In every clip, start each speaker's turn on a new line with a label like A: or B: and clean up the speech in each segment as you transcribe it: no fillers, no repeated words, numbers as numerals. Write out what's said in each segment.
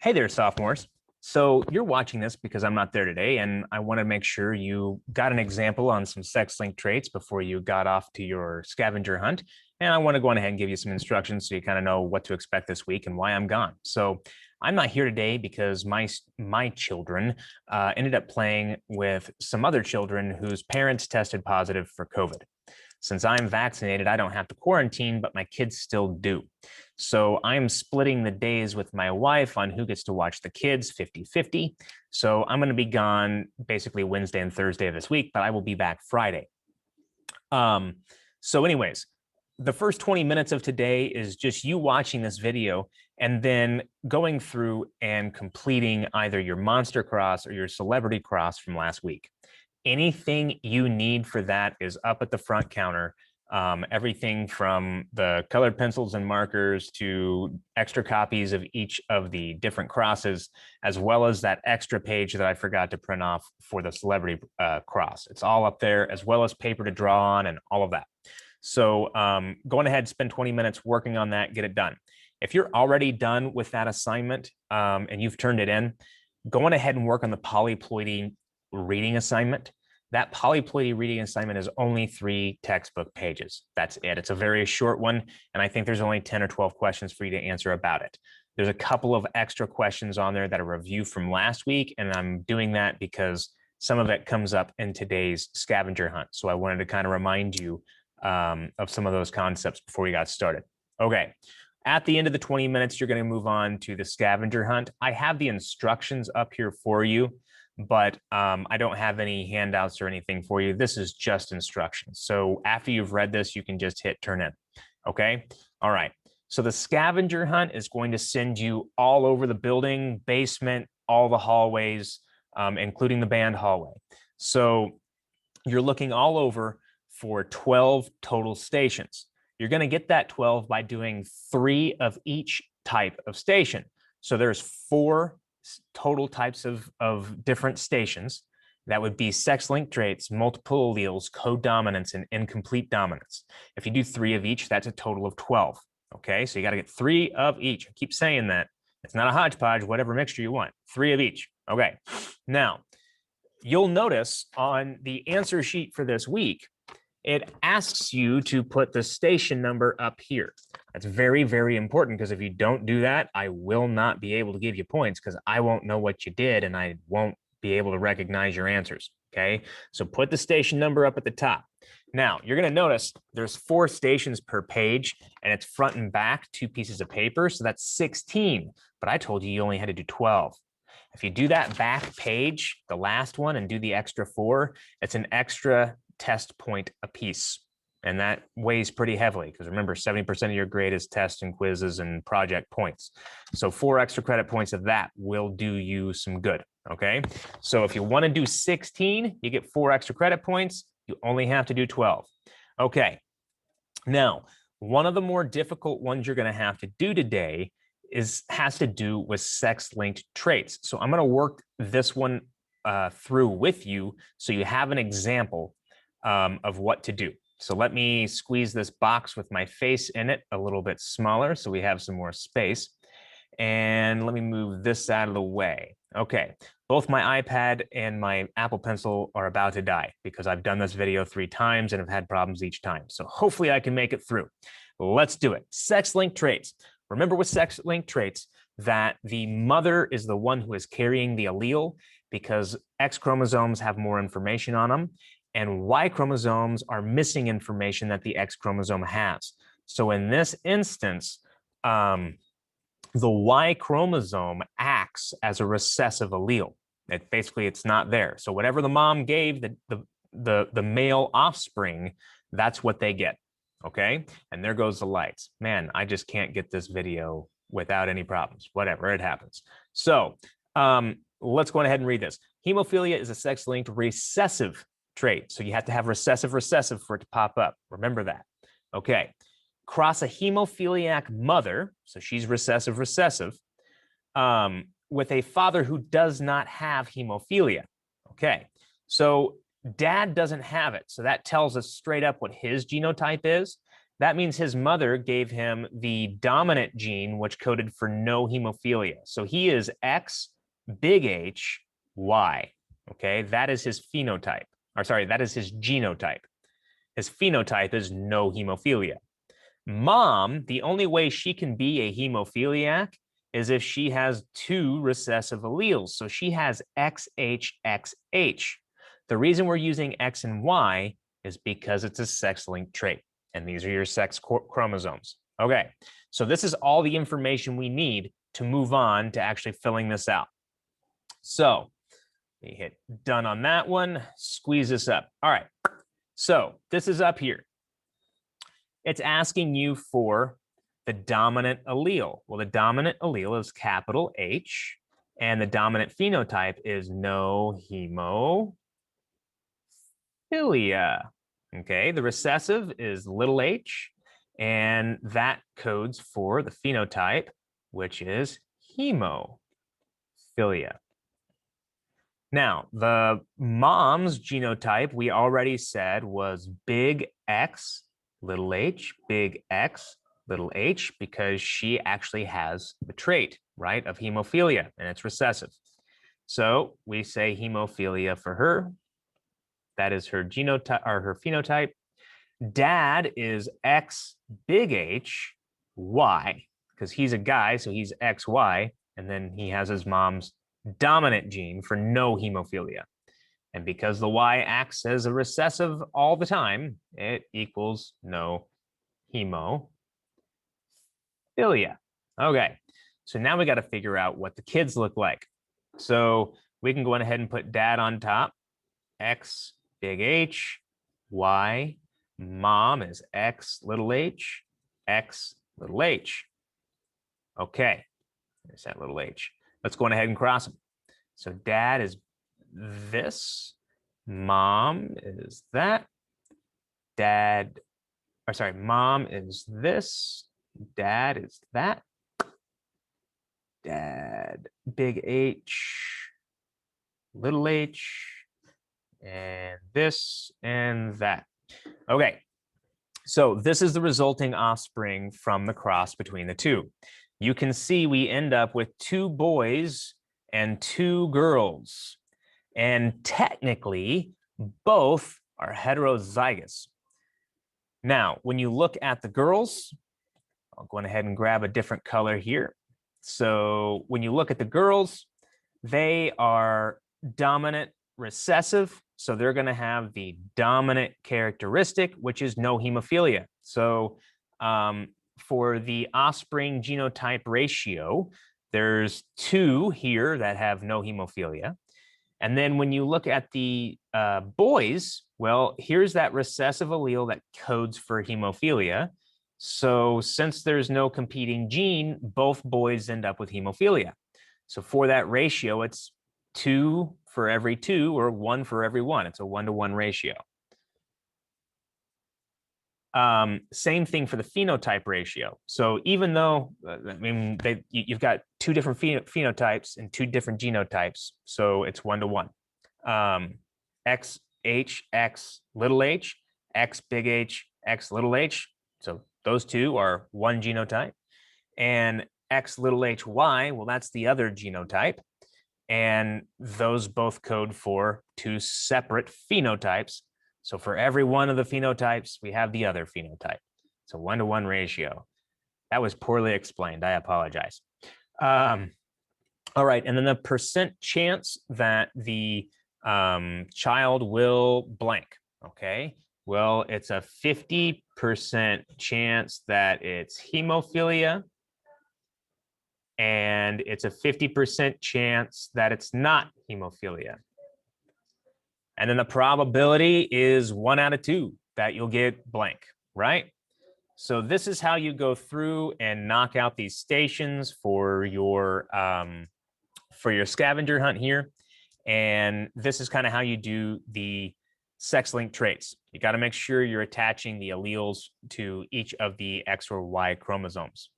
A: Hey there, sophomores. So you're watching this because I'm not there today, and I want to make sure you got an example on some sex-linked traits before you got off to your scavenger hunt. And I want to go on ahead and give you some instructions so you kind of know what to expect this week and why I'm gone. So I'm not here today because my children ended up playing with some other children whose parents tested positive for COVID. Since I'm vaccinated, I don't have to quarantine, but my kids still do. So I'm splitting the days with my wife on who gets to watch the kids 50-50. So I'm going to be gone basically Wednesday and Thursday of this week, but I will be back Friday. So anyways, the first 20 minutes of today is just you watching this video and then going through and completing either your monster cross or your celebrity cross from last week. Anything you need for that is up at the front counter. Everything from the colored pencils and markers to extra copies of each of the different crosses, as well as that extra page that I forgot to print off for the celebrity cross. It's all up there, as well as paper to draw on and all of that. So go ahead, spend 20 minutes working on that, get it done. If you're already done with that assignment and you've turned it in, go on ahead and work on the polyploidy reading assignment. That polyploidy reading assignment is only 3 textbook pages. That's it. It's a very short one, and I think there's only 10 or 12 questions for you to answer about it. There's a couple of extra questions on there that are review from last week, and I'm doing that because some of it comes up in today's scavenger hunt. So I wanted to kind of remind you of some of those concepts before we got started. Okay. At the end of the 20 minutes, you're going to move on to the scavenger hunt. I have the instructions up here for you, but I don't have any handouts or anything for you. This is just instructions. So after you've read this, you can just hit turn in. Okay. All right. So the scavenger hunt is going to send you all over the building, basement, all the hallways, including the band hallway. So you're looking all over for 12 total stations. You're going to get that 12 by doing 3 of each type of station. So there's 4 total types of different stations. That would be sex-linked traits, multiple alleles, codominance, and incomplete dominance. If you do 3 of each, that's a total of 12. Okay, so you got to get 3 of each. I keep saying that. It's not a hodgepodge, whatever mixture you want. 3 of each. Okay, now you'll notice on the answer sheet for this week, it asks you to put the station number up here. That's very, very important because if you don't do that, I will not be able to give you points because I won't know what you did and I won't be able to recognize your answers. Okay, so put the station number up at the top. Now, you're going to notice there's 4 stations per page and it's front and back, 2 pieces of paper. So that's 16, but I told you only had to do 12. If you do that back page, the last one, and do the extra 4, it's an extra test point a piece. And that weighs pretty heavily because remember, 70% of your grade is tests and quizzes and project points. So 4 extra credit points of that will do you some good. Okay. So if you want to do 16, you get 4 extra credit points. You only have to do 12. Okay. Now, one of the more difficult ones you're going to have to do today has to do with sex-linked traits. So I'm going to work this one through with you so you have an example of what to do. So let me squeeze this box with my face in it a little bit smaller so we have some more space. And let me move this out of the way. Okay, both my iPad and my Apple Pencil are about to die because I've done this video 3 times and have had problems each time. So hopefully I can make it through. Let's do it. Sex-linked traits. Remember with sex-linked traits that the mother is the one who is carrying the allele because X chromosomes have more information on them and Y chromosomes are missing information that the X chromosome has. So in this instance, the Y chromosome acts as a recessive allele. It's not there. So whatever the mom gave the male offspring, that's what they get. Okay, and there goes the lights. Man, I just can't get this video without any problems. Whatever, it happens. So let's go ahead and read this. Hemophilia is a sex-linked recessive trait. So you have to have recessive for it to pop up. Remember that. Okay, cross a hemophiliac mother, so she's recessive, with a father who does not have hemophilia. Okay, so dad doesn't have it. So that tells us straight up what his genotype is. that means his mother gave him the dominant gene, which coded for no hemophilia. So he is X big H Y. Okay, that is his phenotype. Or sorry, that is his genotype. His phenotype is no hemophilia. Mom, the only way she can be a hemophiliac is if she has two recessive alleles. So she has XHXH. The reason we're using X and Y is because it's a sex-linked trait. And these are your sex chromosomes. Okay, so this is all the information we need to move on to actually filling this out. So we hit done on that one, squeeze this up. All right, so this is up here. It's asking you for the dominant allele. Well, the dominant allele is capital H, and the dominant phenotype is no hemophilia. Okay, the recessive is little h, and that codes for the phenotype, which is hemophilia. Now, the mom's genotype, we already said, was big X, little h, big X, little h, because she actually has the trait, right, of hemophilia, and it's recessive. So we say hemophilia for her. That is her genotype or her phenotype. Dad is X big H Y, because he's a guy, so he's XY, and then he has his mom's dominant gene for no hemophilia. And because the Y acts as a recessive all the time, it equals no hemophilia. Okay, so now we got to figure out what the kids look like. So we can go ahead and put dad on top. X big H, Y, mom is X little h, X little h. Okay, there's that little h. Let's go ahead and cross them. So dad is this, mom is that, mom is this, dad is that, dad big H, little h, and this and that. Okay, so this is the resulting offspring from the cross between the two. You can see we end up with 2 boys and 2 girls. And technically, both are heterozygous. Now, when you look at the girls, I'll go ahead and grab a different color here. So when you look at the girls, they are dominant recessive. So they're going to have the dominant characteristic, which is no hemophilia. So for the offspring genotype ratio, there's 2 here that have no hemophilia. And then when you look at the boys, well, here's that recessive allele that codes for hemophilia. So since there's no competing gene, both boys end up with hemophilia. So for that ratio, it's 2 for every 2 or 1 for every 1. It's a 1-to-1 ratio. Same thing for the phenotype ratio. So even though, I mean, you've got 2 different phenotypes and 2 different genotypes, so it's 1-to-1. X, H, X, little h, X, big H, X, little h. So those 2 are 1 genotype. And X, little h, Y, well, that's the other genotype. And those both code for 2 separate phenotypes. So for every one of the phenotypes, we have the other phenotype. It's a 1-to-1 ratio. That was poorly explained. I apologize. All right, and then the percent chance that the child will blank, okay? Well, it's a 50% chance that it's hemophilia, and it's a 50% chance that it's not hemophilia. And then the probability is 1 out of 2 that you'll get blank, right? So this is how you go through and knock out these stations for your scavenger hunt here. And this is kind of how you do the sex-linked traits. You got to make sure you're attaching the alleles to each of the X or Y chromosomes.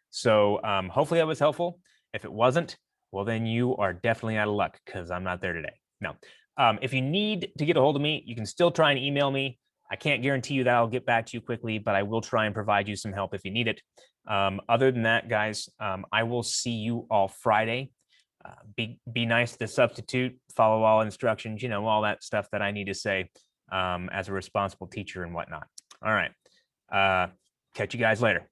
A: So hopefully that was helpful. If it wasn't, well, then you are definitely out of luck because I'm not there today. No. If you need to get a hold of me, you can still try and email me. I can't guarantee you that I'll get back to you quickly, but I will try and provide you some help if you need it. Other than that, guys, I will see you all Friday. Be nice to the substitute, follow all instructions, you know, all that stuff that I need to say as a responsible teacher and whatnot. All right. Catch you guys later.